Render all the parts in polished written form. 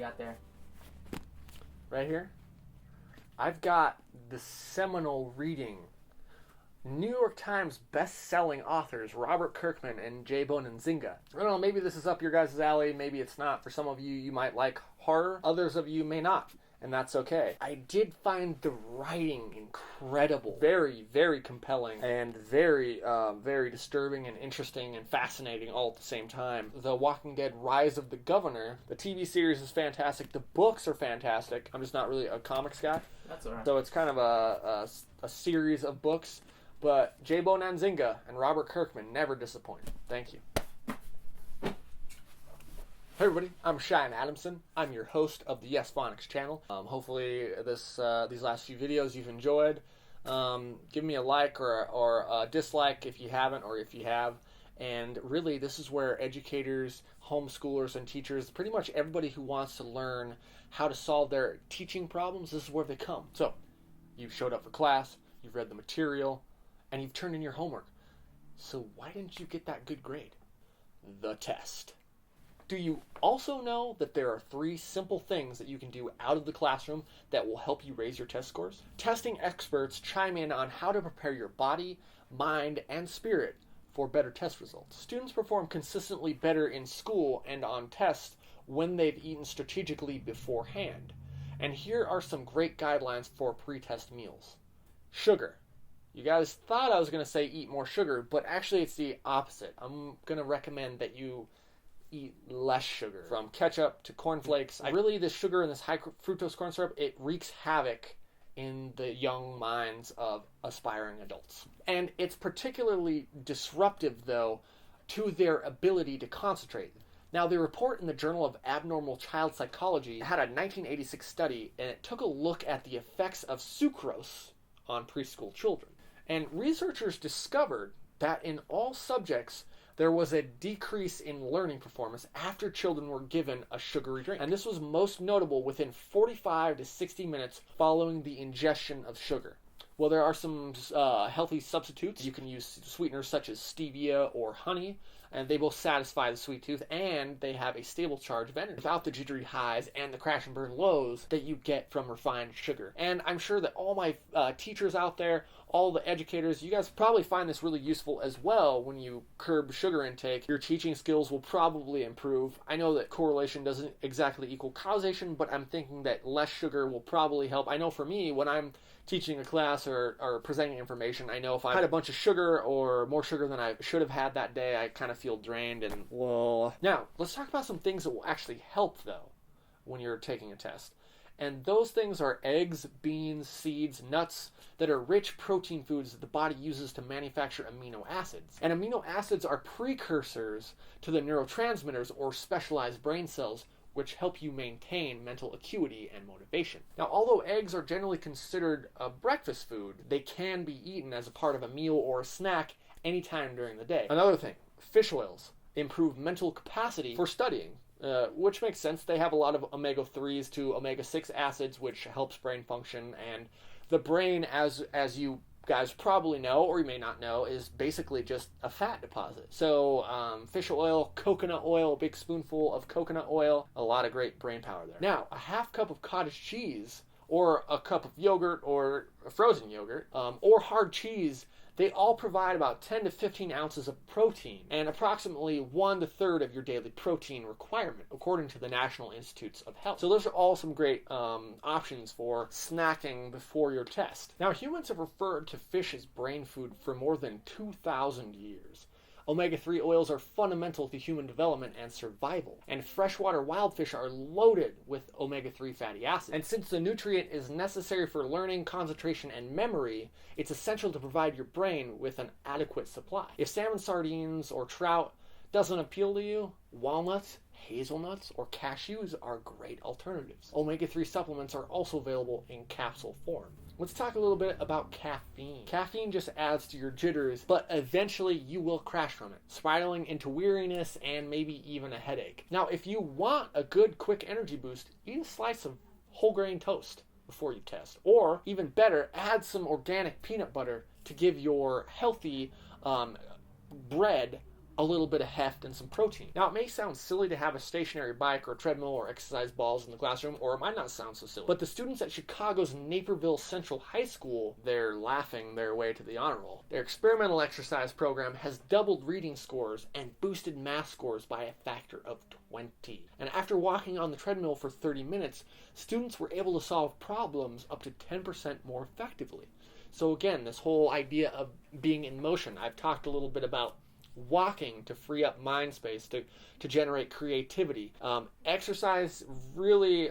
got there? Right here, I've got the seminal reading. New York Times best-selling authors Robert Kirkman and J. Bonanzinga. I don't know, maybe this is up your guys' alley, maybe it's not. For some of you, you might like horror. Others of you may not, and that's okay. I did find the writing incredible. Very, very compelling, and very, very disturbing and interesting and fascinating all at the same time. The Walking Dead Rise of the Governor, the TV series is fantastic. The books are fantastic. I'm just not really a comics guy. That's all right. So it's kind of a series of books. But J. Bonanzinga and Robert Kirkman never disappoint. Thank you. Hey everybody, I'm Cheyenne Adamson. I'm your host of the Yes Phonics channel. Hopefully these last few videos you've enjoyed. Give me a like or a dislike if you haven't, or if you have. And really, this is where educators, homeschoolers, and teachers, pretty much everybody who wants to learn how to solve their teaching problems, this is where they come. So, you've showed up for class, you've read the material, and you've turned in your homework. So why didn't you get that good grade? The test. Do you also know that there are 3 simple things that you can do out of the classroom that will help you raise your test scores? Testing experts chime in on how to prepare your body, mind, and spirit for better test results. Students perform consistently better in school and on tests when they've eaten strategically beforehand. And here are some great guidelines for pre-test meals. Sugar. You guys thought I was going to say eat more sugar, but actually it's the opposite. I'm going to recommend that you eat less sugar. From ketchup to cornflakes. Really, this sugar and this high fructose corn syrup, it wreaks havoc in the young minds of aspiring adults. And it's particularly disruptive, though, to their ability to concentrate. Now, the report in the Journal of Abnormal Child Psychology had a 1986 study, and it took a look at the effects of sucrose on preschool children. And researchers discovered that in all subjects, there was a decrease in learning performance after children were given a sugary drink. And this was most notable within 45 to 60 minutes following the ingestion of sugar. Well, there are some healthy substitutes. You can use sweeteners such as stevia or honey, and they both satisfy the sweet tooth, and they have a stable charge of energy without the jittery highs and the crash and burn lows that you get from refined sugar. And I'm sure that all my teachers out there, all the educators, you guys probably find this really useful as well. When you curb sugar intake, your teaching skills will probably improve. I know that correlation doesn't exactly equal causation, but I'm thinking that less sugar will probably help. I know for me, when I'm teaching a class or presenting information, I know if I had a bunch of sugar or more sugar than I should have had that day, I kind of feel drained and well. Now, let's talk about some things that will actually help, though, when you're taking a test. And those things are eggs, beans, seeds, nuts that are rich protein foods that the body uses to manufacture amino acids. And amino acids are precursors to the neurotransmitters or specialized brain cells which help you maintain mental acuity and motivation. Now, although eggs are generally considered a breakfast food, they can be eaten as a part of a meal or a snack anytime during the day. Another thing, fish oils improve mental capacity for studying. Which makes sense. They have a lot of omega-3s to omega-6 acids, which helps brain function. And the brain, as you guys probably know, or you may not know, is basically just a fat deposit. So fish oil, coconut oil, a big spoonful of coconut oil, a lot of great brain power there. Now, a half cup of cottage cheese, or a cup of yogurt, or frozen yogurt, or hard cheese, they all provide about 10 to 15 ounces of protein and approximately 1 1/3 of your daily protein requirement, according to the National Institutes of Health. So those are all some great options for snacking before your test. Now, humans have referred to fish as brain food for more than 2,000 years. Omega-3 oils are fundamental to human development and survival, and freshwater wild fish are loaded with omega-3 fatty acids. And since the nutrient is necessary for learning, concentration, and memory, it's essential to provide your brain with an adequate supply. If salmon, sardines, or trout doesn't appeal to you, walnuts, hazelnuts, or cashews are great alternatives. Omega-3 supplements are also available in capsule form. Let's talk a little bit about caffeine. Caffeine just adds to your jitters, but eventually you will crash from it, spiraling into weariness and maybe even a headache. Now, if you want a good quick energy boost, eat a slice of whole grain toast before you test. Or, even better, add some organic peanut butter to give your healthy bread a little bit of heft and some protein. Now, it may sound silly to have a stationary bike or treadmill or exercise balls in the classroom, or it might not sound so silly. But the students at Chicago's Naperville Central High School, they're laughing their way to the honor roll. Their experimental exercise program has doubled reading scores and boosted math scores by a factor of 20. And after walking on the treadmill for 30 minutes, students were able to solve problems up to 10% more effectively. So again, this whole idea of being in motion, I've talked a little bit about walking to free up mind space, to generate creativity. Exercise really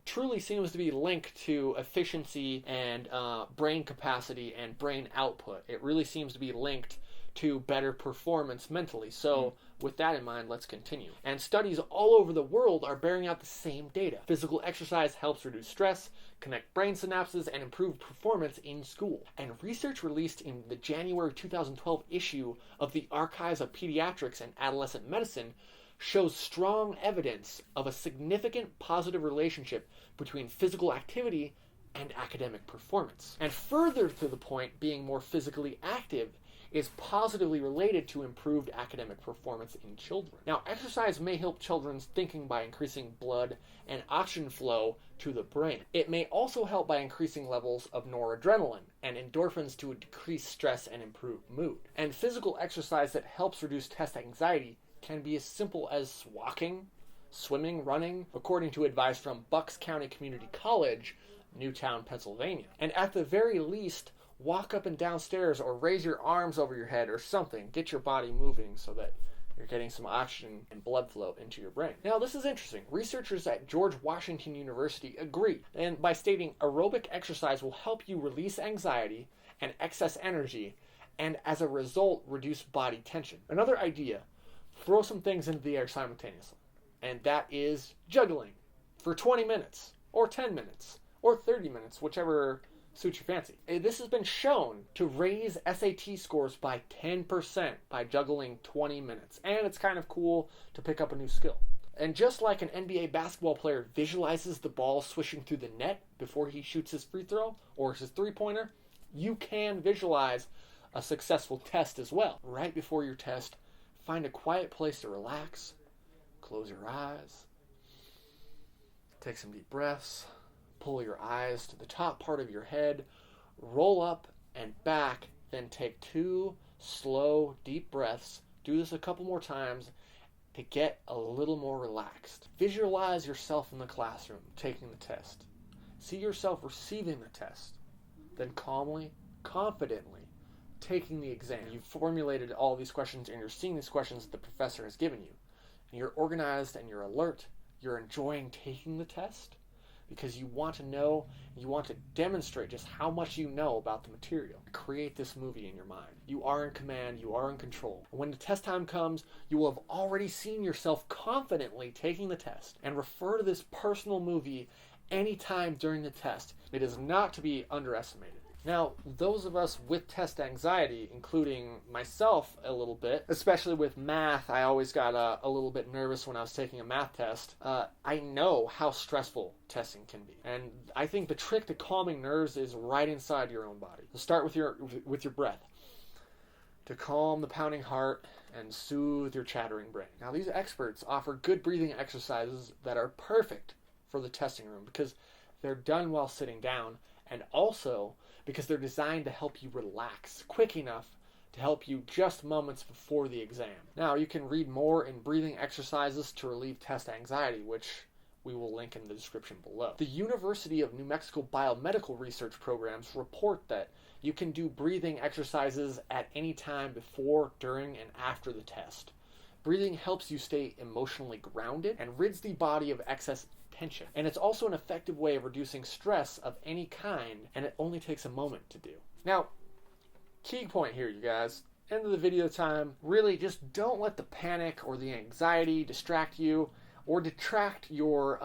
truly seems to be linked to efficiency and brain capacity and brain output. It really seems to be linked to better performance mentally. So with that in mind, let's continue. And studies all over the world are bearing out the same data. Physical exercise helps reduce stress, connect brain synapses, and improve performance in school. And research released in the January 2012 issue of the Archives of Pediatrics and Adolescent Medicine shows strong evidence of a significant positive relationship between physical activity and academic performance. And further to the point, being more physically active is positively related to improved academic performance in children. Now, exercise may help children's thinking by increasing blood and oxygen flow to the brain. It may also help by increasing levels of noradrenaline and endorphins to decrease stress and improve mood. And physical exercise that helps reduce test anxiety can be as simple as walking, swimming, running, according to advice from Bucks County Community College, Newtown, Pennsylvania. And at the very least, walk up and down stairs or raise your arms over your head or something. Get your body moving so that you're getting some oxygen and blood flow into your brain. Now, this is interesting. Researchers at George Washington University agree, and by stating aerobic exercise will help you release anxiety and excess energy, and as a result, reduce body tension. Another idea, throw some things into the air simultaneously, and that is juggling for 20 minutes or 10 minutes or 30 minutes, whichever suits your fancy. This has been shown to raise SAT scores by 10% by juggling 20 minutes. And it's kind of cool to pick up a new skill. And just like an NBA basketball player visualizes the ball swishing through the net before he shoots his free throw or his three-pointer, you can visualize a successful test as well. Right before your test, find a quiet place to relax, close your eyes, take some deep breaths, pull your eyes to the top part of your head, roll up and back, then take 2 slow, deep breaths. Do this a couple more times to get a little more relaxed. Visualize yourself in the classroom taking the test. See yourself receiving the test. Then calmly, confidently taking the exam. You've formulated all these questions and you're seeing these questions that the professor has given you. And you're organized and you're alert. You're enjoying taking the test, because you want to know, you want to demonstrate just how much you know about the material. Create this movie in your mind. You are in command, you are in control. When the test time comes, you will have already seen yourself confidently taking the test, and refer to this personal movie anytime during the test. It is not to be underestimated. Now, those of us with test anxiety, including myself a little bit, especially with math, I always got a little bit nervous when I was taking a math test. I know how stressful testing can be. And I think the trick to calming nerves is right inside your own body. So start with your breath to calm the pounding heart and soothe your chattering brain. Now, these experts offer good breathing exercises that are perfect for the testing room because they're done while sitting down, and also because they're designed to help you relax quick enough to help you just moments before the exam. Now, you can read more in breathing exercises to relieve test anxiety, which we will link in the description below. The University of New Mexico Biomedical Research Programs report that you can do breathing exercises at any time before, during, and after the test. Breathing helps you stay emotionally grounded and rids the body of excess tension. And it's also an effective way of reducing stress of any kind, and it only takes a moment to do. Now, key point here, you guys. End of the video time. Really, just don't let the panic or the anxiety distract you or detract your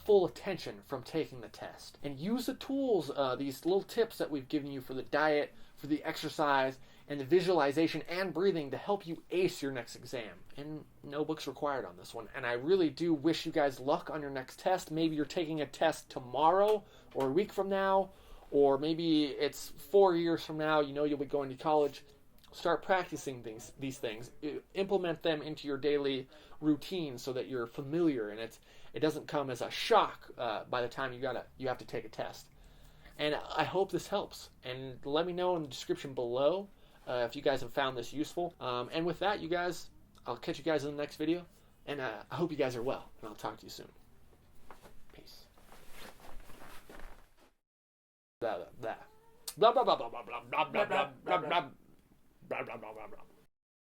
full attention from taking the test. And use the tools, these little tips that we've given you for the diet, for the exercise, and the visualization and breathing to help you ace your next exam. And no books required on this one. And I really do wish you guys luck on your next test. Maybe you're taking a test tomorrow or a week from now, or maybe it's 4 years from now. You know you'll be going to college. Start practicing these things. Implement them into your daily routine so that you're familiar and it doesn't come as a shock by the time you have to take a test. And I hope this helps. And let me know in the description below if you guys have found this useful. And with that, you guys, I'll catch you guys in the next video. And I hope you guys are well. And I'll talk to you soon. Peace. Blah blah blah blah blah blah blah blah blah blah blah blah blah blah blah blah blah.